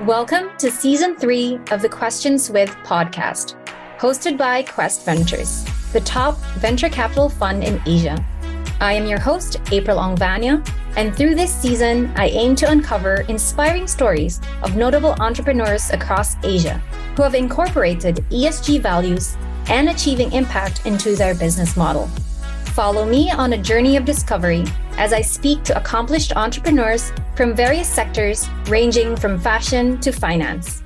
Welcome to Season 3 of the Questions With podcast, hosted by Quest Ventures, the top venture capital fund in Asia. I am your host, April Vano, and through this season, I aim to uncover inspiring stories of notable entrepreneurs across Asia who have incorporated ESG values and achieving impact into their business model. Follow me on a journey of discovery as I speak to accomplished entrepreneurs from various sectors ranging from fashion to finance.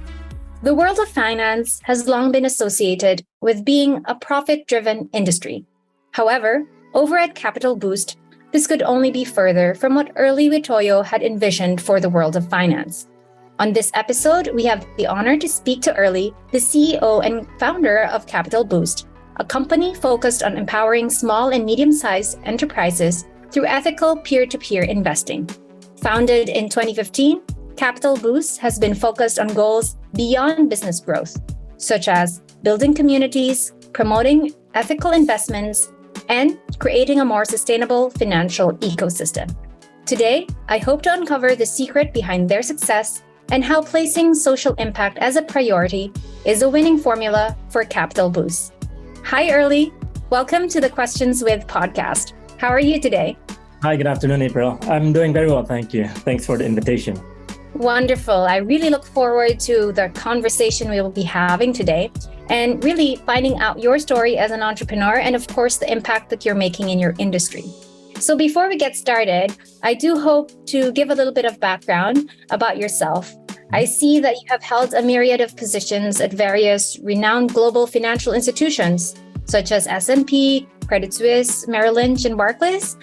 The world of finance has long been associated with being a profit-driven industry. However, over at Capital Boost, this could only be further from what Erly Witoyo had envisioned for the world of finance. On this episode, we have the honor to speak to Erly, the CEO and founder of Capital Boost, a company focused on empowering small and medium-sized enterprises through ethical peer-to-peer investing. Founded in 2015, Capital Boost has been focused on goals beyond business growth, such as building communities, promoting ethical investments, and creating a more sustainable financial ecosystem. Today, I hope to uncover the secret behind their success and how placing social impact as a priority is a winning formula for Capital Boost. Hi, Erly. Welcome to the Questions With podcast. How are you today? Hi, good afternoon, April. I'm doing very well, thank you. Thanks for the invitation. Wonderful. I really look forward to the conversation we will be having today and really finding out your story as an entrepreneur and, of course, the impact that you're making in your industry. So before we get started, I do hope to give a little bit of background about yourself. I see that you have held a myriad of positions at various renowned global financial institutions, such as S&P, Credit Suisse, Merrill Lynch, and Barclays.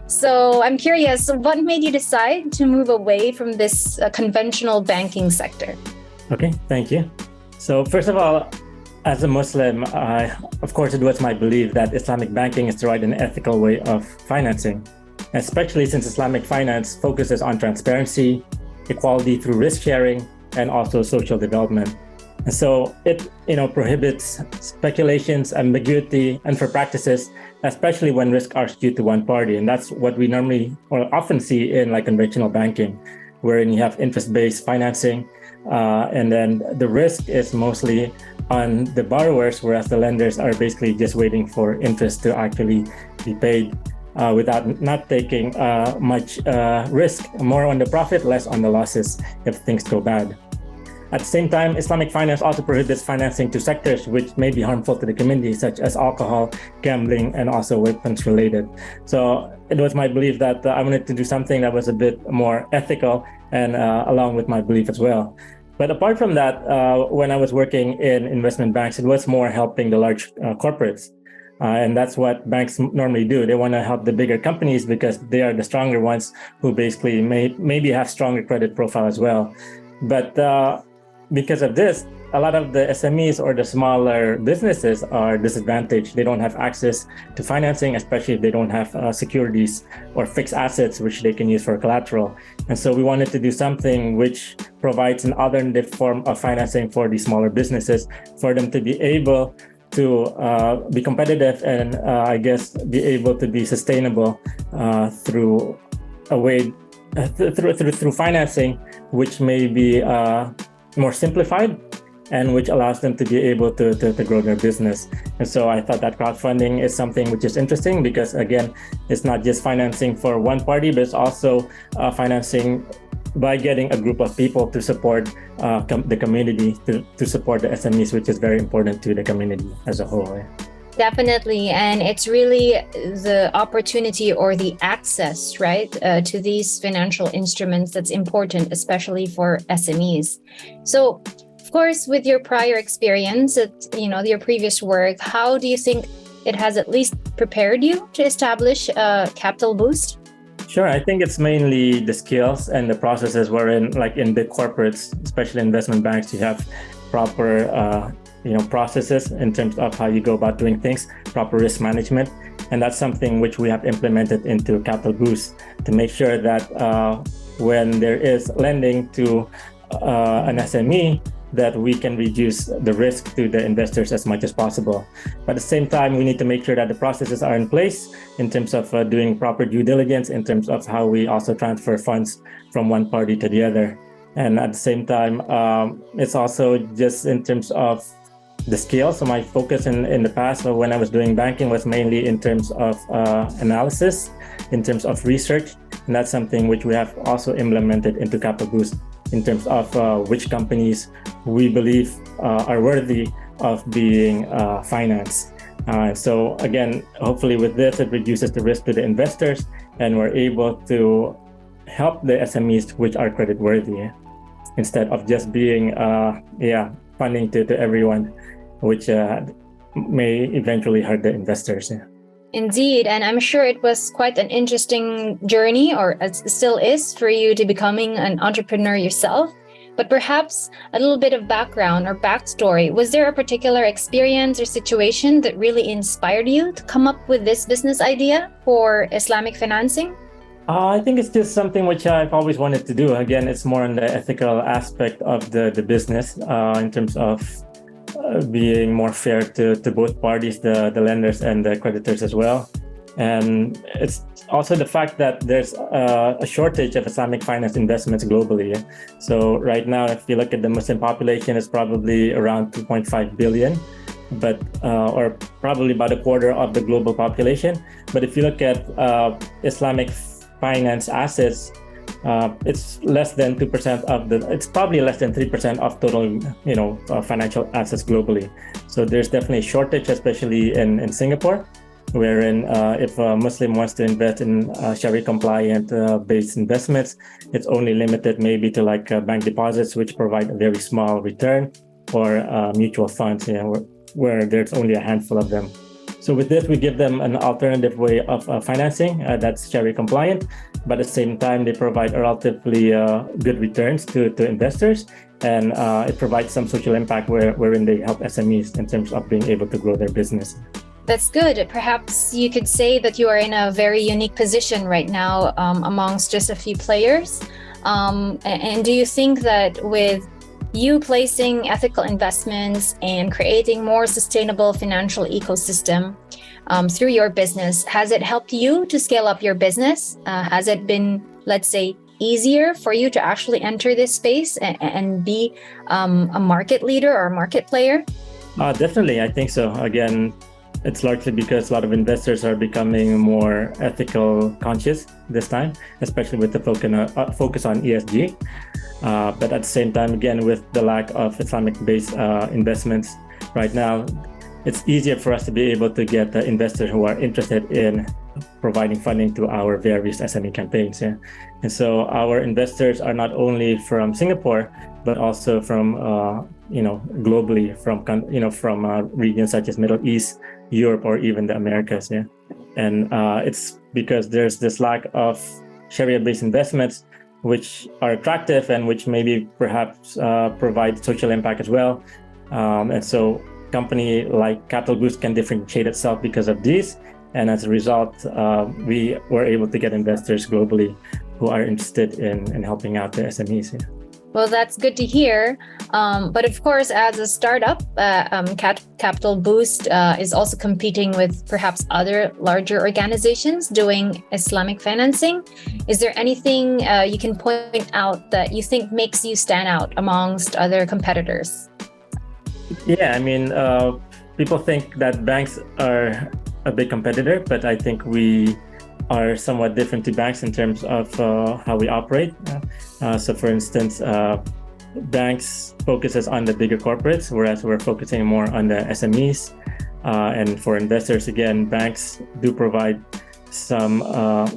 So I'm curious, what made you decide to move away from this conventional banking sector? Okay, thank you. So first of all, as a Muslim, of course, it was my belief that Islamic banking is the right and ethical way of financing, especially since Islamic finance focuses on transparency, equality through risk sharing, and also social development. And so it prohibits speculations, ambiguity, unfair practices, especially when risks are skewed to one party. And that's what we normally or often see in like conventional banking, wherein you have interest-based financing, and then the risk is mostly on the borrowers, whereas the lenders are basically just waiting for interest to actually be paid. Without not taking much risk, more on the profit, less on the losses if things go bad. At the same time, Islamic finance also prohibits financing to sectors which may be harmful to the community, such as alcohol, gambling, and also weapons related. So it was my belief that I wanted to do something that was a bit more ethical and along with my belief as well. But apart from that, when I was working in investment banks, it was more helping the large corporates. And that's what banks normally do. They want to help the bigger companies because they are the stronger ones who basically maybe have stronger credit profile as well. But because of this, a lot of the SMEs or the smaller businesses are disadvantaged. They don't have access to financing, especially if they don't have securities or fixed assets which they can use for collateral. And so we wanted to do something which provides an alternative form of financing for these smaller businesses, for them to be able to be competitive and I guess be able to be sustainable through a way through financing, which may be more simplified and which allows them to be able to grow their business. And so I thought that crowdfunding is something which is interesting because again, it's not just financing for one party, but it's also financing by getting a group of people to support the community, to support the SMEs, which is very important to the community as a whole. Definitely. And it's really the opportunity or the access, right, to these financial instruments that's important, especially for SMEs. So, of course, with your prior experience at, your previous work, how do you think it has at least prepared you to establish Capital Boost? Sure. I think it's mainly the skills and the processes wherein, like in big corporates, especially investment banks, you have proper processes in terms of how you go about doing things, proper risk management. And that's something which we have implemented into Capital Boost to make sure that when there is lending to an SME, that we can reduce the risk to the investors as much as possible. But at the same time, we need to make sure that the processes are in place in terms of doing proper due diligence, in terms of how we also transfer funds from one party to the other. And at the same time, it's also just in terms of the scale. So my focus in the past when I was doing banking was mainly in terms of analysis, in terms of research. And that's something which we have also implemented into Capital Boost in terms of which companies we believe are worthy of being financed. So again, hopefully with this, it reduces the risk to the investors, and we're able to help the SMEs which are credit worthy, instead of just being funding to everyone, which may eventually hurt the investors. Indeed, and I'm sure it was quite an interesting journey, or it still is, for you to becoming an entrepreneur yourself. But perhaps a little bit of background or backstory. Was there a particular experience or situation that really inspired you to come up with this business idea for Islamic financing? I think it's just something which I've always wanted to do. Again, it's more on the ethical aspect of the business, in terms of being more fair to both parties, the lenders and the creditors as well. And it's also the fact that there's a shortage of Islamic finance investments globally. So right now, if you look at the Muslim population, it's probably around 2.5 billion, but or probably about a quarter of the global population. But if you look at Islamic finance assets, it's less than 2% of it's probably less than 3% of total, financial assets globally. So there's definitely a shortage, especially in Singapore, wherein if a Muslim wants to invest in Sharia compliant based investments, it's only limited maybe to like bank deposits, which provide a very small return, or mutual funds, where there's only a handful of them. So with this, we give them an alternative way of financing that's Sharia compliant, but at the same time, they provide relatively good returns to investors, and it provides some social impact wherein they help SMEs in terms of being able to grow their business. That's good. Perhaps you could say that you are in a very unique position right now amongst just a few players. And do you think that with you placing ethical investments and creating more sustainable financial ecosystem through your business, has it helped you to scale up your business? Has it been, let's say, easier for you to actually enter this space and be a market leader or market player? Definitely, I think so. Again, it's largely because a lot of investors are becoming more ethical conscious this time, especially with the focus on ESG. But at the same time, again, with the lack of Islamic-based investments right now, it's easier for us to be able to get investors who are interested in providing funding to our various SME campaigns. Yeah? And so our investors are not only from Singapore, but also from globally, from regions such as Middle East, Europe, or even the Americas. Yeah? And it's because there's this lack of Sharia-based investments which are attractive and which maybe perhaps provide social impact as well. And so company like Capital Boost can differentiate itself because of these. And as a result, we were able to get investors globally who are interested in helping out the SMEs. Yeah. Well, that's good to hear. But of course, as a startup, Capital Boost is also competing with perhaps other larger organizations doing Islamic financing. Is there anything you can point out that you think makes you stand out amongst other competitors? Yeah, I mean, people think that banks are a big competitor, but I think we are somewhat different to banks in terms of how we operate. So for instance, banks focuses on the bigger corporates, whereas we're focusing more on the SMEs. And for investors, again, banks do provide some,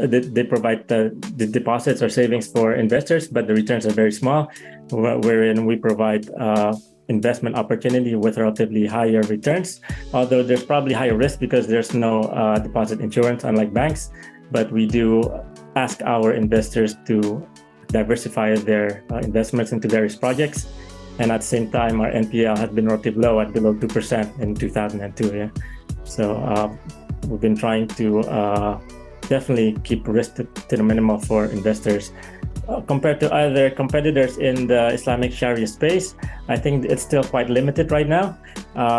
they provide the deposits or savings for investors, but the returns are very small, wherein we provide investment opportunity with relatively higher returns, although there's probably higher risk because there's no deposit insurance, unlike banks. But we do ask our investors to diversify their investments into various projects. And at the same time, our NPL has been relatively low at below 2% in 2002. Yeah? So we've been trying to definitely keep risk to the minimum for investors. Compared to other competitors in the Islamic Sharia space, I think it's still quite limited right now.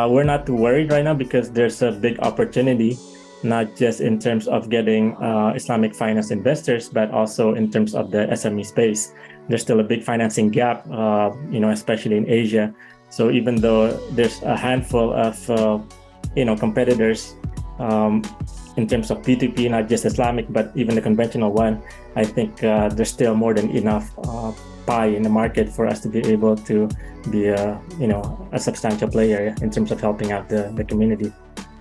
We're not too worried right now because there's a big opportunity, not just in terms of getting Islamic finance investors, but also in terms of the SME space, there's still a big financing gap, especially in Asia. So even though there's a handful of, competitors in terms of P2P, not just Islamic, but even the conventional one, I think there's still more than enough pie in the market for us to be able to be a substantial player in terms of helping out the community.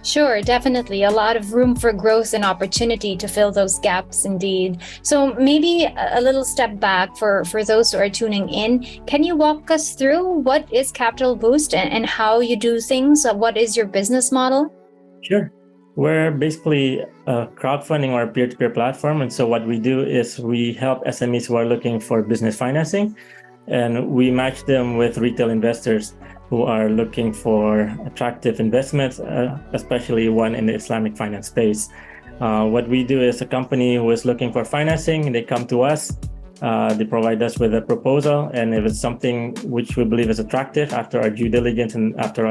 Sure, definitely. A lot of room for growth and opportunity to fill those gaps indeed. So maybe a little step back for those who are tuning in. Can you walk us through what is Kapital Boost and how you do things? What is your business model? Sure. We're basically a crowdfunding or a peer-to-peer platform. And so what we do is we help SMEs who are looking for business financing, and we match them with retail investors who are looking for attractive investments, especially one in the Islamic finance space. What we do is a company who is looking for financing, they come to us, they provide us with a proposal, and if it's something which we believe is attractive after our due diligence and after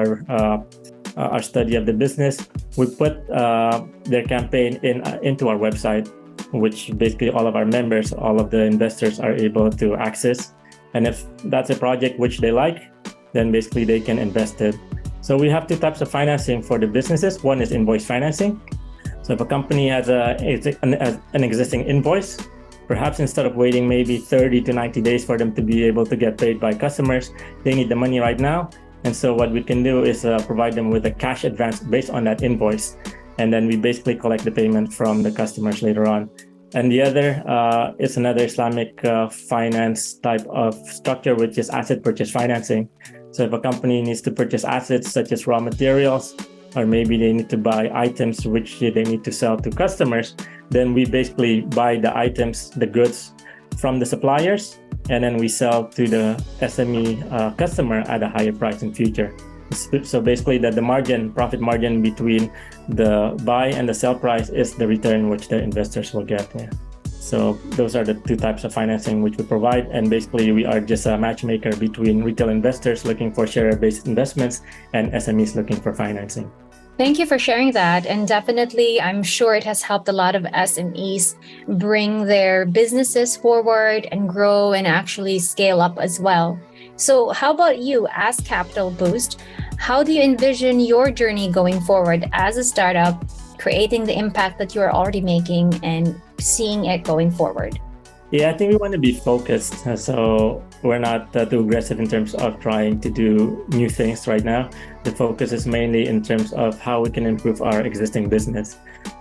our study of the business, we put their campaign into our website, which basically all of our members, all of the investors are able to access. And if that's a project which they like, then basically they can invest it. So we have two types of financing for the businesses. One is invoice financing. So if a company has an existing invoice, perhaps instead of waiting maybe 30 to 90 days for them to be able to get paid by customers, they need the money right now. And so what we can do is provide them with a cash advance based on that invoice. And then we basically collect the payment from the customers later on. And the other is another Islamic finance type of structure, which is asset purchase financing. So if a company needs to purchase assets such as raw materials, or maybe they need to buy items which they need to sell to customers, then we basically buy the items, the goods from the suppliers, and then we sell to the SME customer at a higher price in future. So basically the profit margin between the buy and the sell price is the return which the investors will get. Yeah. So those are the two types of financing which we provide. And basically we are just a matchmaker between retail investors looking for share-based investments and SMEs looking for financing. Thank you for sharing that. And definitely, I'm sure it has helped a lot of SMEs bring their businesses forward and grow and actually scale up as well. So how about you as Kapital Boost? How do you envision your journey going forward as a startup, creating the impact that you're already making and seeing it going forward? Yeah, I think we want to be focused. So we're not too aggressive in terms of trying to do new things right now. The focus is mainly in terms of how we can improve our existing business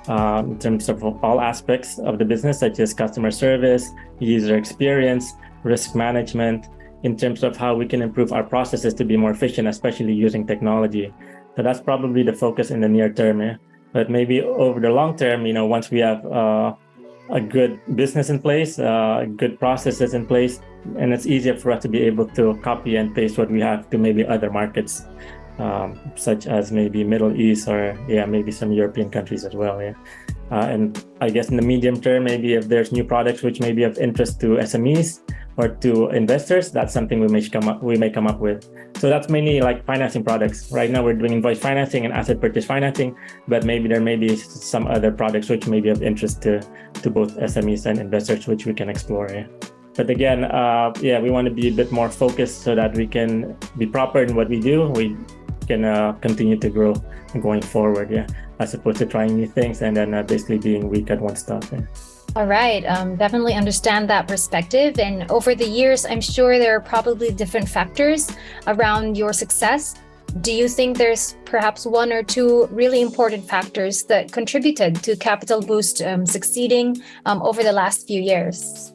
in terms of all aspects of the business, such as customer service, user experience, risk management, in terms of how we can improve our processes to be more efficient, especially using technology. So that's probably the focus in the near term. Yeah? But maybe over the long term, once we have a good business in place, good processes in place, and it's easier for us to be able to copy and paste what we have to maybe other markets, such as maybe Middle East or maybe some European countries as well. Yeah. And I guess in the medium term, maybe if there's new products which may be of interest to SMEs or to investors, that's something we may come up with. So that's mainly like financing products. Right now we're doing invoice financing and asset purchase financing, but maybe there may be some other products which may be of interest to both SMEs and investors, which we can explore. Yeah. But again, we want to be a bit more focused so that we can be proper in what we do. We can continue to grow going forward, as opposed to trying new things and then basically being weak at one stuff. Yeah. All right. Definitely understand that perspective. And over the years, I'm sure there are probably different factors around your success. Do you think there's perhaps one or two really important factors that contributed to Kapital Boost succeeding over the last few years?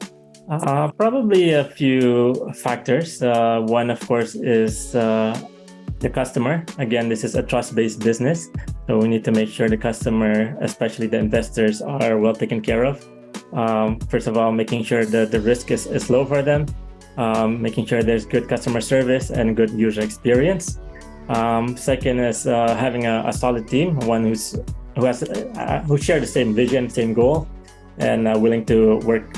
Probably a few factors. One, of course, is the customer. Again, this is a trust-based business. So we need to make sure the customer, especially the investors, are well taken care of. First of all, making sure that the risk is low for them, making sure there's good customer service and good user experience. Second is having a solid team, one who share the same vision, same goal, and willing to work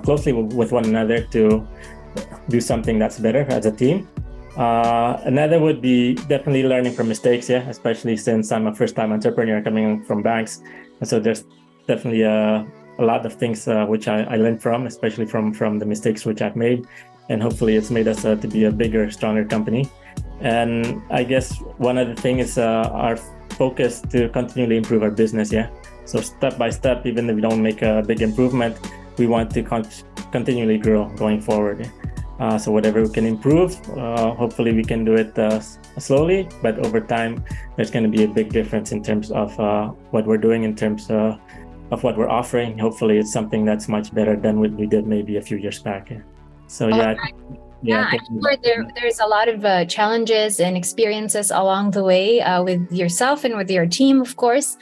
closely with one another to do something that's better as a team. Another would be definitely learning from mistakes, especially since I'm a first-time entrepreneur coming from banks. And so there's definitely a a lot of things which I learned from, especially from the mistakes which I've made. And hopefully it's made us to be a bigger, stronger company. And I guess one other thing is our focus to continually improve our business. Yeah. So step by step, even if we don't make a big improvement, we want to continually grow going forward. So whatever we can improve, hopefully we can do it slowly, but over time, there's going to be a big difference in terms of what we're doing, in terms of what we're offering. Hopefully it's something that's much better than what we did maybe a few years back. So I'm sure there's a lot of challenges and experiences along the way with yourself and with your team, of course,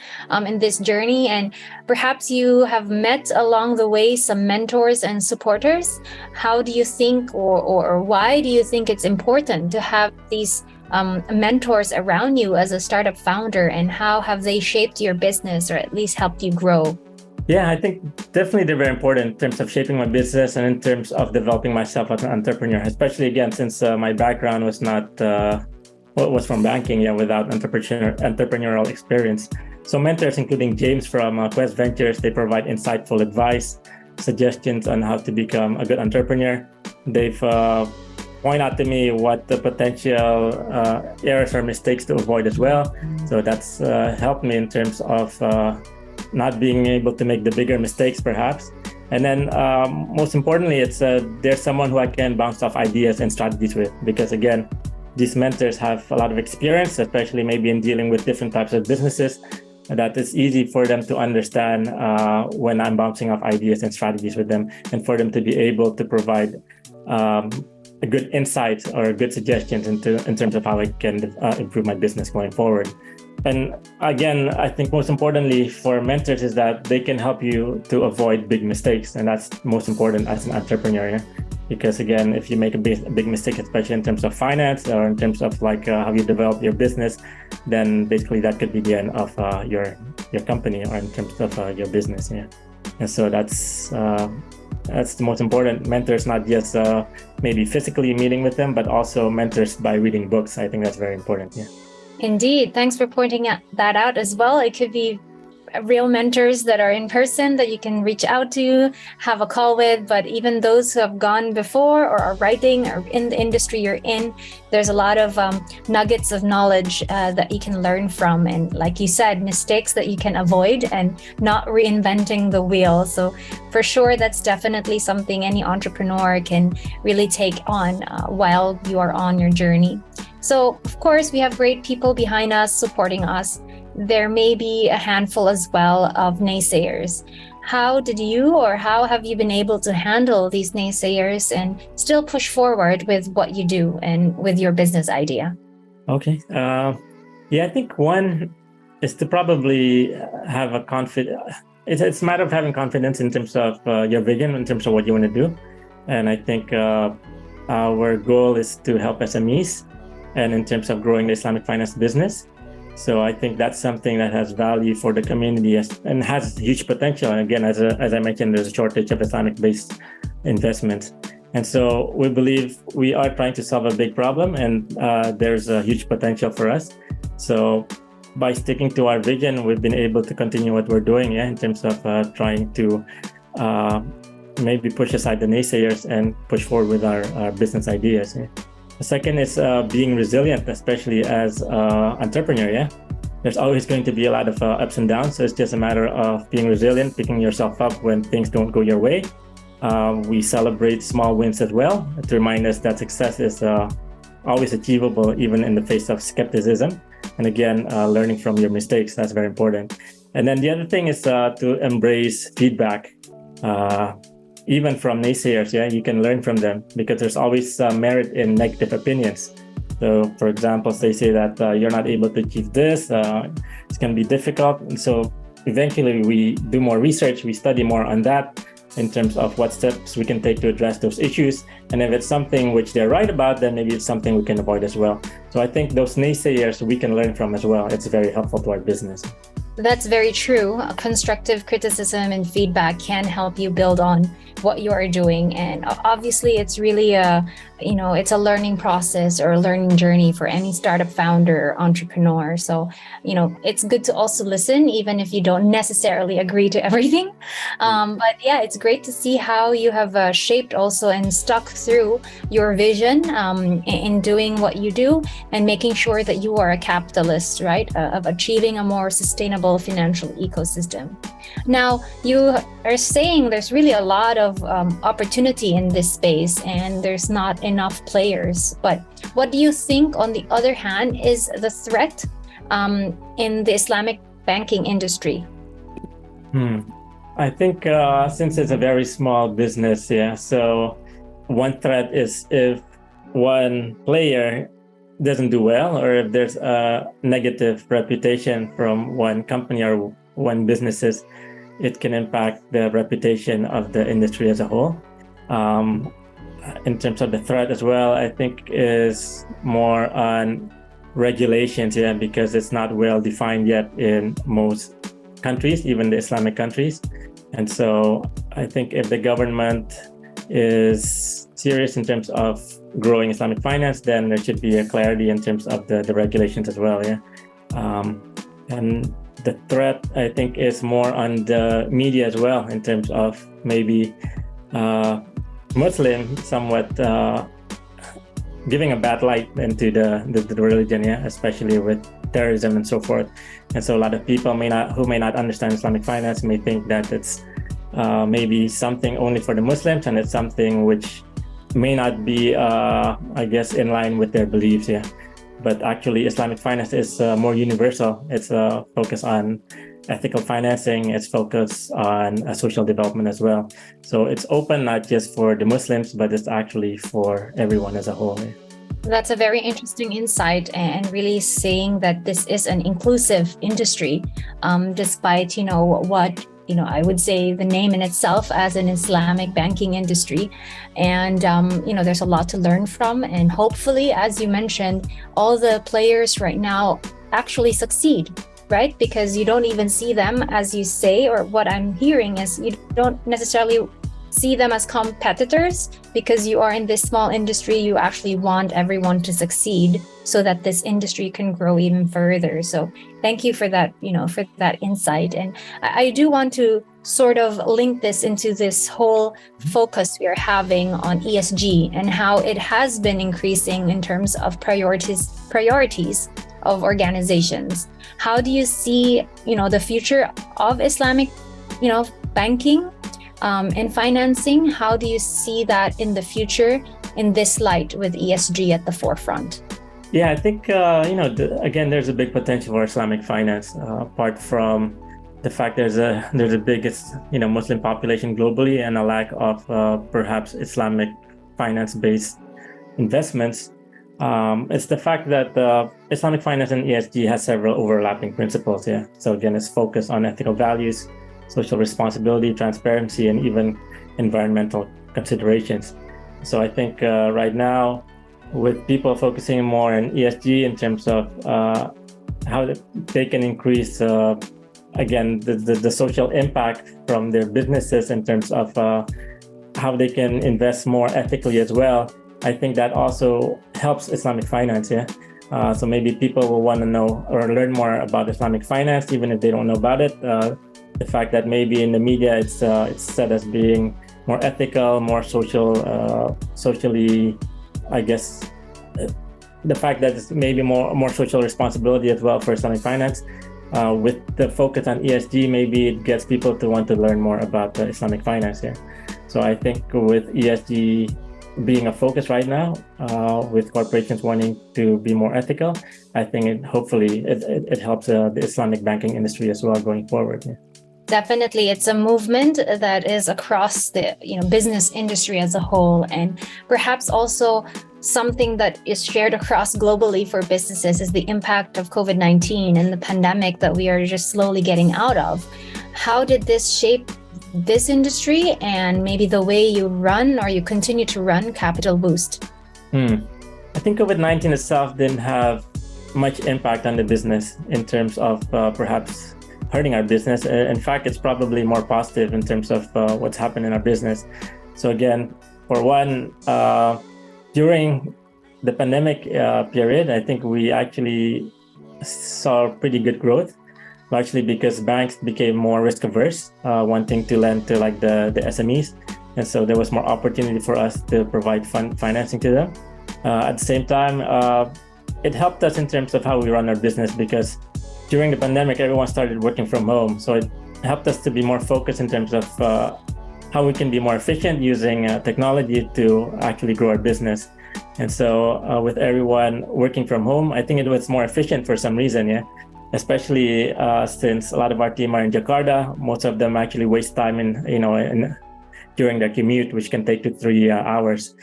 in this journey. And perhaps you have met along the way some mentors and supporters. How do you think, or why do you think it's important to have these mentors around you as a startup founder, and how have they shaped your business or at least helped you grow? Yeah, I think definitely they're very important in terms of shaping my business and in terms of developing myself as an entrepreneur, especially again, since my background was not was from banking, without entrepreneurial experience. So mentors, including James from Quest Ventures, they provide insightful advice, suggestions on how to become a good entrepreneur. They've point out to me what the potential errors or mistakes to avoid as well. So that's helped me in terms of not being able to make the bigger mistakes, perhaps. And then most importantly, it's there's someone who I can bounce off ideas and strategies with, because again, these mentors have a lot of experience, especially maybe in dealing with different types of businesses, that it's easy for them to understand when I'm bouncing off ideas and strategies with them, and for them to be able to provide a good insights or good suggestions in terms of how I can improve my business going forward. And again, I think most importantly for mentors is that they can help you to avoid big mistakes. And that's most important as an entrepreneur. Yeah? Because again, if you make a big mistake, especially in terms of finance or in terms of like how you develop your business, then basically that could be the end of your company or in terms of your business. Yeah. And so that's the most important. Mentors, not just maybe physically meeting with them, but also mentors by reading books. I think that's very important. Yeah. Indeed. Thanks for pointing that out as well. It could be real mentors that are in person that you can reach out to, have a call with, but even those who have gone before or are writing or in the industry you're in, there's a lot of nuggets of knowledge that you can learn from. And like you said, mistakes that you can avoid and not reinventing the wheel. So for sure, that's definitely something any entrepreneur can really take on while you are on your journey. So, of course, we have great people behind us, supporting us. There may be a handful as well of naysayers. How have you been able to handle these naysayers and still push forward with what you do and with your business idea? Okay. I think one is to probably have a confidence. It's a matter of having confidence in terms of your vision, in terms of what you want to do. And I think our goal is to help SMEs and in terms of growing the Islamic finance business. So I think that's something that has value for the community and has huge potential. And again, as I mentioned, there's a shortage of Islamic-based investments. And so we believe we are trying to solve a big problem, and there's a huge potential for us. So by sticking to our vision, we've been able to continue what we're doing in terms of trying to maybe push aside the naysayers and push forward with our business ideas. Yeah. The second is being resilient, especially as an entrepreneur. Yeah, there's always going to be a lot of ups and downs. So it's just a matter of being resilient, picking yourself up when things don't go your way. We celebrate small wins as well to remind us that success is always achievable, even in the face of skepticism. And again, learning from your mistakes, that's very important. And then the other thing is to embrace feedback. Even from naysayers, you can learn from them, because there's always merit in negative opinions. So, for example, they say that you're not able to achieve this, it's going to be difficult. And so eventually we do more research, we study more on that in terms of what steps we can take to address those issues. And if it's something which they're right about, then maybe it's something we can avoid as well. So I think those naysayers we can learn from as well. It's very helpful to our business. That's very true. Constructive criticism and feedback can help you build on what you are doing. And obviously, it's really it's a learning process or a learning journey for any startup founder or entrepreneur. So, it's good to also listen, even if you don't necessarily agree to everything. But yeah, it's great to see how you have shaped also and stuck through your vision in doing what you do and making sure that you are a capitalist, right, of achieving a more sustainable financial ecosystem. Now, you are saying there's really a lot of opportunity in this space and there's not enough players. But what do you think, on the other hand, is the threat in the Islamic banking industry? I think since it's a very small business, so one threat is if one player doesn't do well, or if there's a negative reputation from one company or one businesses, it can impact the reputation of the industry as a whole. In terms of the threat as well, I think is more on regulations, because it's not well defined yet in most countries, even the Islamic countries. And so I think if the government is serious in terms of growing Islamic finance, then there should be a clarity in terms of the regulations as well. And the threat, I think, is more on the media as well, in terms of maybe Muslim somewhat giving a bad light into the religion, especially with terrorism and so forth. And so a lot of people who may not understand Islamic finance may think that it's maybe something only for the Muslims, and it's something which may not be, in line with their beliefs. But actually, Islamic finance is more universal. It's focused on ethical financing. It's focused on social development as well. So it's open not just for the Muslims, but it's actually for everyone as a whole. That's a very interesting insight, and really saying that this is an inclusive industry, despite, what I would say the name in itself as an Islamic banking industry. And, there's a lot to learn from. And hopefully, as you mentioned, all the players right now actually succeed, right? Because you don't even see them, as you say, or what I'm hearing is you don't necessarily see them as competitors, because you are in this small industry. You actually want everyone to succeed so that this industry can grow even further. So thank you for that, for that insight. And I do want to sort of link this into this whole focus we are having on ESG and how it has been increasing in terms of priorities of organizations. How do you see, the future of Islamic, banking and financing? How do you see that in the future in this light with ESG at the forefront? I think, again, there's a big potential for Islamic finance, apart from the fact there's the biggest, Muslim population globally and a lack of perhaps Islamic finance-based investments. It's the fact that Islamic finance and ESG has several overlapping principles. So again, it's focused on ethical values, social responsibility, transparency, and even environmental considerations. So I think right now, with people focusing more on ESG in terms of how they can increase, again, the social impact from their businesses in terms of how they can invest more ethically as well, I think that also helps Islamic finance. So maybe people will want to know or learn more about Islamic finance, even if they don't know about it. The fact that maybe in the media it's said as being more ethical, more socially, I guess, the fact that it's maybe more social responsibility as well for Islamic finance. With the focus on ESG, maybe it gets people to want to learn more about Islamic finance. So I think with ESG being a focus right now, with corporations wanting to be more ethical, I think it helps the Islamic banking industry as well going forward. Definitely, it's a movement that is across the business industry as a whole, and perhaps also something that is shared across globally for businesses is the impact of COVID-19 and the pandemic that we are just slowly getting out of. How did this shape this industry and maybe the way you run or you continue to run Kapital Boost? I think COVID-19 itself didn't have much impact on the business in terms of perhaps hurting our business. In fact, it's probably more positive in terms of what's happened in our business. So again, for one, during the pandemic period, I think we actually saw pretty good growth, largely because banks became more risk averse, wanting to lend to like the SMEs. And so there was more opportunity for us to provide financing to them. At the same time, it helped us in terms of how we run our business, because during the pandemic, everyone started working from home. So it helped us to be more focused in terms of how we can be more efficient using technology to actually grow our business. And so with everyone working from home, I think it was more efficient for some reason, yeah. Especially since a lot of our team are in Jakarta, most of them actually waste time during their commute, which can take 2 to 3 hours.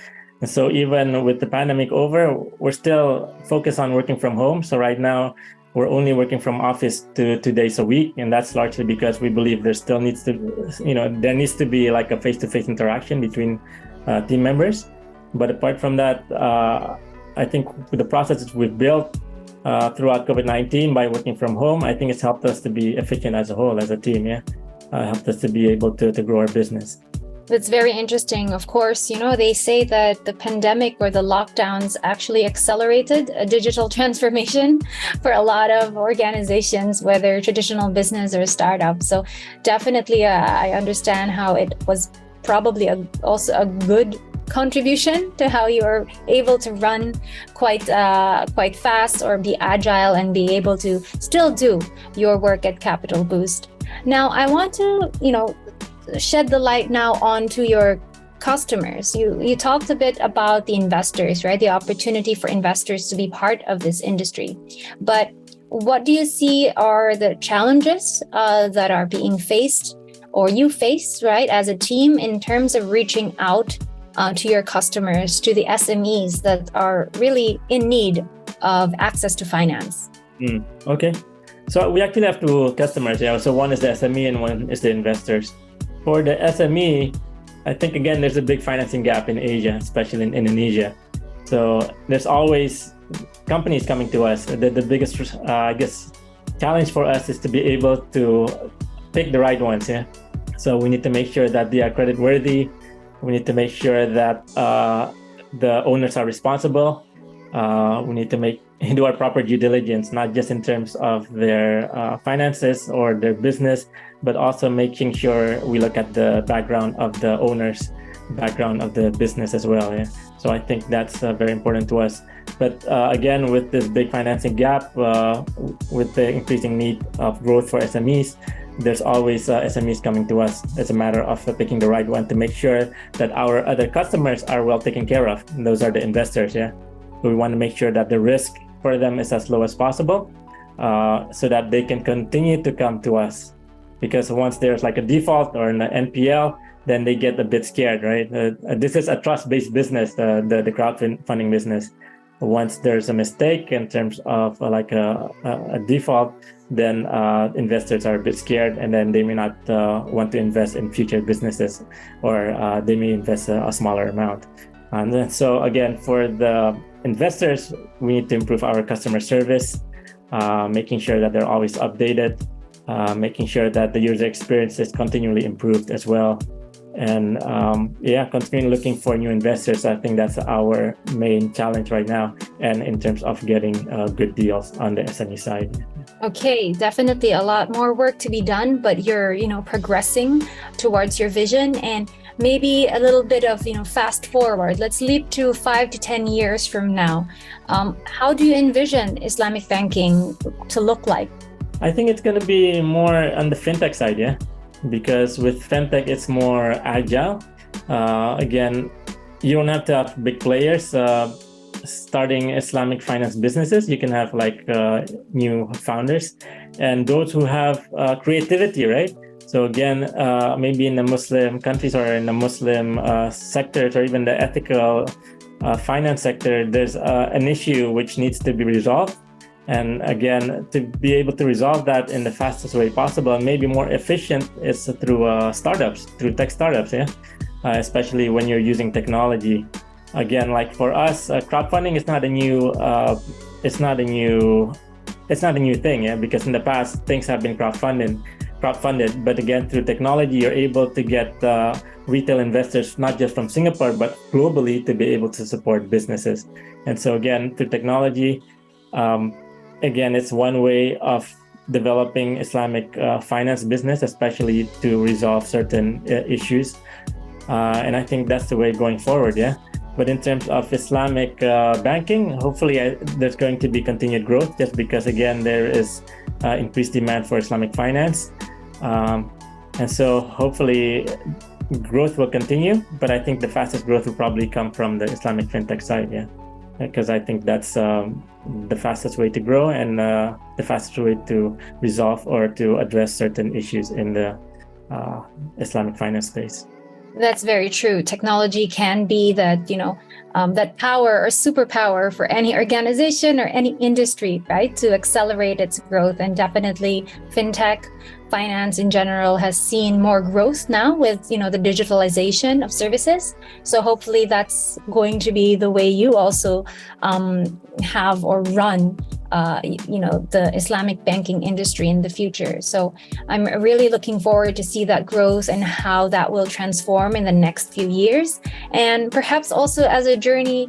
And so even with the pandemic over, we're still focused on working from home. So right now, we're only working from office 2 days a week, and that's largely because we believe there still needs to, there needs to be like a face-to-face interaction between team members. But apart from that, I think with the processes we've built throughout COVID-19 by working from home, I think it's helped us to be efficient as a whole, as a team, helped us to be able to grow our business. That's very interesting. Of course, they say that the pandemic or the lockdowns actually accelerated a digital transformation for a lot of organizations, whether traditional business or startup. So definitely, I understand how it was probably also a good contribution to how you're able to run quite fast or be agile and be able to still do your work at Capital Boost. Now, I want to, shed the light now onto your customers. You talked a bit about the investors, right? The opportunity for investors to be part of this industry. But what do you see are the challenges that are being faced, or you face, right, as a team in terms of reaching out to your customers, to the SMEs that are really in need of access to finance? Okay. So we actually have 2 customers. So one is the SME and one is the investors. For the SME, I think, again, there's a big financing gap in Asia, especially in Indonesia. So there's always companies coming to us. The biggest, challenge for us is to be able to pick the right ones. So we need to make sure that they are credit worthy. We need to make sure that the owners are responsible. We need to do our proper due diligence, not just in terms of their finances or their business, but also making sure we look at the background of the owners, background of the business as well. So I think that's very important to us. But again, with this big financing gap, with the increasing need of growth for SMEs, there's always SMEs coming to us. It's a matter of picking the right one to make sure that our other customers are well taken care of. And those are the investors. We want to make sure that the risk for them is as low as possible, so that they can continue to come to us. Because once there's like a default or an NPL, then they get a bit scared, right? This is a trust-based business, the crowdfunding business. Once there's a mistake in terms of like a default, then investors are a bit scared, and then they may not want to invest in future businesses, or they may invest a smaller amount. And then, so again, for the investors, we need to improve our customer service, making sure that they're always updated, making sure that the user experience is continually improved as well. And continuing looking for new investors. I think that's our main challenge right now, and in terms of getting good deals on the SME side. Okay, definitely a lot more work to be done, but you're, progressing towards your vision. And maybe a little bit of, fast forward. Let's leap to 5 to 10 years from now. How do you envision Islamic banking to look like? I think it's going to be more on the fintech side, because with fintech, it's more agile. Again, you don't have to have big players starting Islamic finance businesses. You can have like new founders and those who have creativity, right? So again, maybe in the Muslim countries or in the Muslim sectors, or even the ethical finance sector, there's an issue which needs to be resolved. And again, to be able to resolve that in the fastest way possible and maybe more efficient is through startups, through tech startups, especially when you're using technology. Again, like for us, crowdfunding is not a new it's not a new thing, yeah, because in the past things have been crowdfunded, but again, through technology, you're able to get retail investors, not just from Singapore, but globally, to be able to support businesses. And so again, through technology, again, it's one way of developing Islamic finance business, especially to resolve certain issues. And I think that's the way going forward, yeah. But in terms of Islamic banking, hopefully there's going to be continued growth, just because, again, there is increased demand for Islamic finance. And so hopefully growth will continue, but I think the fastest growth will probably come from the Islamic fintech side, yeah. Because I think that's the fastest way to grow and the fastest way to resolve or to address certain issues in the Islamic finance space. That's very true. Technology can be that, that power or superpower for any organization or any industry, right? To accelerate its growth. And definitely fintech, finance in general has seen more growth now with, the digitalization of services. So hopefully that's going to be the way you also have or run the Islamic banking industry in the future. So I'm really looking forward to see that growth and how that will transform in the next few years. And perhaps also as a journey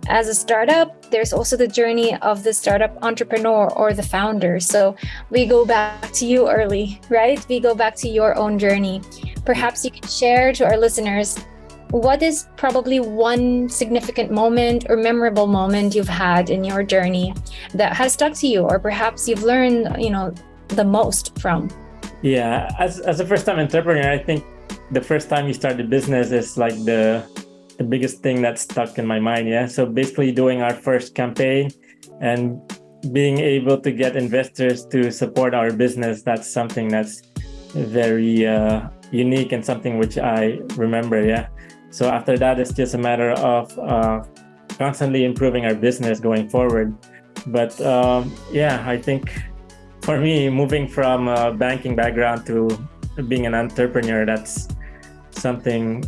as a startup, there's also the journey of the startup entrepreneur or the founder. So we go back to you, Erly, right? We go back to your own journey. Perhaps you can share to our listeners, what is probably one significant moment or memorable moment you've had in your journey that has stuck to you, or perhaps you've learned, the most from? Yeah, as a first-time entrepreneur, I think the first time you start a business is like the biggest thing that stuck in my mind. Yeah. So basically doing our first campaign and being able to get investors to support our business, that's something that's very unique and something which I remember. Yeah. So after that, it's just a matter of constantly improving our business going forward. But I think for me, moving from a banking background to being an entrepreneur, that's something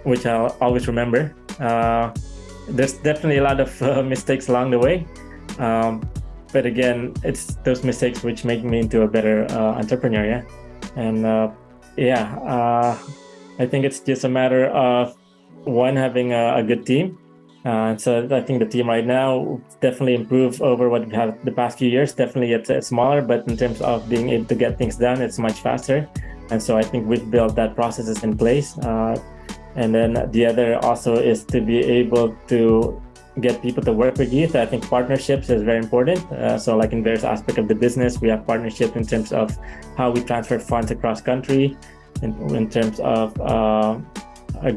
which I'll always remember. There's definitely a lot of mistakes along the way. But again, it's those mistakes which make me into a better entrepreneur. Yeah. And I think it's just a matter of having a good team. So I think the team right now definitely improved over what we had the past few years. Definitely it's smaller, but in terms of being able to get things done, it's much faster. And so I think we've built that processes in place. And then the other also is to be able to get people to work with you. So I think partnerships is very important. So like in various aspects of the business, we have partnerships in terms of how we transfer funds across country, in terms of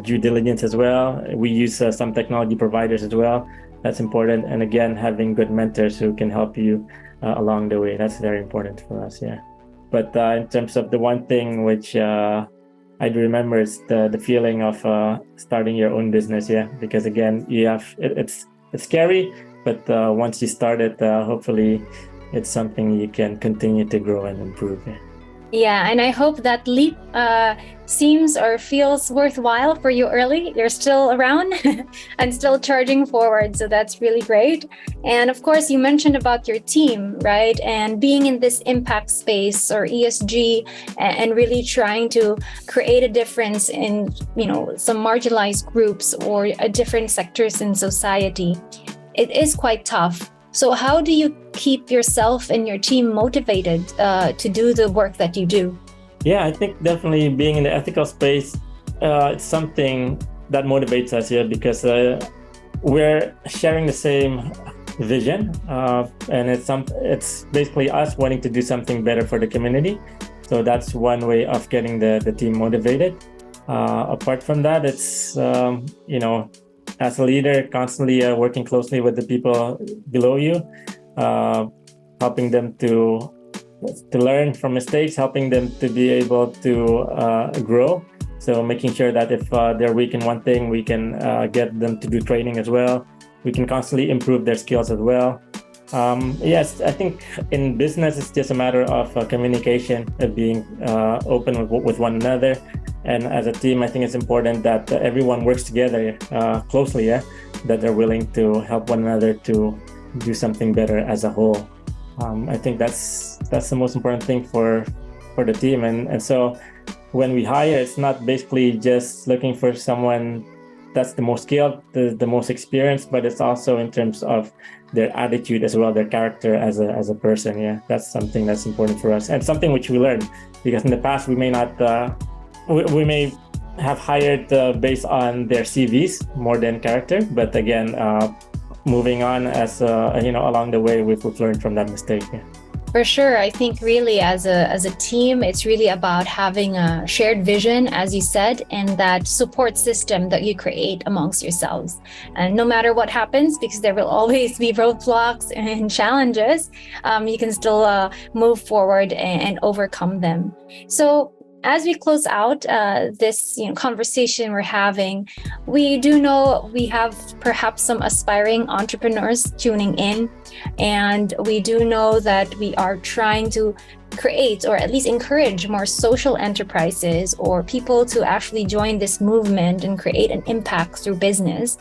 due diligence as well. We use some technology providers as well. That's important. And again, having good mentors who can help you along the way. That's very important for us. Yeah. But in terms of the one thing which I do remember is the feeling of starting your own business. Yeah. Because again, it's scary, but once you start it, hopefully it's something you can continue to grow and improve. Yeah. Yeah, and I hope that leap seems or feels worthwhile for you, Erly. You're still around and still charging forward. So that's really great. And of course, you mentioned about your team, right? And being in this impact space or ESG and really trying to create a difference in, some marginalized groups or different sectors in society. It is quite tough. So how do you keep yourself and your team motivated to do the work that you do? Yeah, I think definitely being in the ethical space, it's something that motivates us here because we're sharing the same vision, and it's basically us wanting to do something better for the community. So that's one way of getting the team motivated. Apart from that, it's as a leader, constantly working closely with the people below you, helping them to learn from mistakes, helping them to be able to grow. So making sure that if they're weak in one thing, we can get them to do training as well. We can constantly improve their skills as well. Yes, I think in business, it's just a matter of communication, of being open with one another. And as a team, I think it's important that everyone works together closely, that they're willing to help one another to do something better as a whole. I think that's the most important thing for the team. And so when we hire, it's not basically just looking for someone that's the most skilled, the most experienced, but it's also in terms of their attitude as well, their character as a person. Yeah, that's something that's important for us, and something which we learned, because in the past we may not we may have hired based on their CVs more than character, but again, moving on as along the way, we've learned from that mistake. Yeah. For sure. I think really as a team, it's really about having a shared vision, as you said, and that support system that you create amongst yourselves. And no matter what happens, because there will always be roadblocks and challenges, you can still move forward and overcome them. So as we close out this conversation we're having, we do know we have perhaps some aspiring entrepreneurs tuning in, and we do know that we are trying to create or at least encourage more social enterprises or people to actually join this movement and create an impact through business.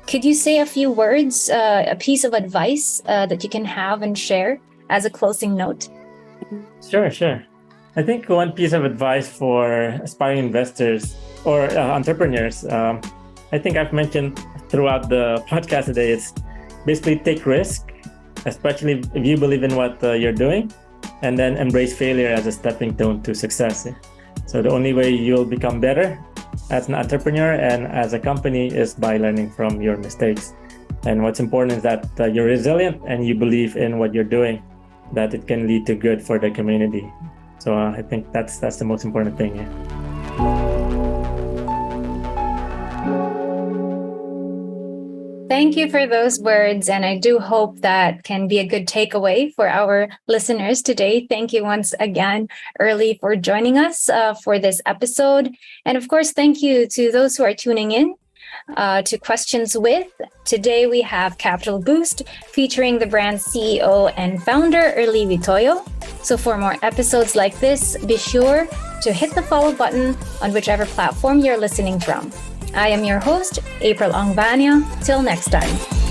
Could you say a few words, a piece of advice that you can have and share as a closing note? Sure. I think one piece of advice for aspiring investors or entrepreneurs, I think I've mentioned throughout the podcast today, it's basically take risk, especially if you believe in what you're doing, and then embrace failure as a stepping stone to success. So the only way you'll become better as an entrepreneur and as a company is by learning from your mistakes. And what's important is that you're resilient and you believe in what you're doing, that it can lead to good for the community. So I think that's the most important thing. Yeah. Thank you for those words, and I do hope that can be a good takeaway for our listeners today. Thank you once again, Erly, for joining us for this episode. And of course, thank you to those who are tuning in to Questions With. Today we have Capital Boost featuring the brand's CEO and founder, Erly Witoyo. So for more episodes like this, be sure to hit the follow button on whichever platform you're listening from. I am your host, April Vano. Till next time.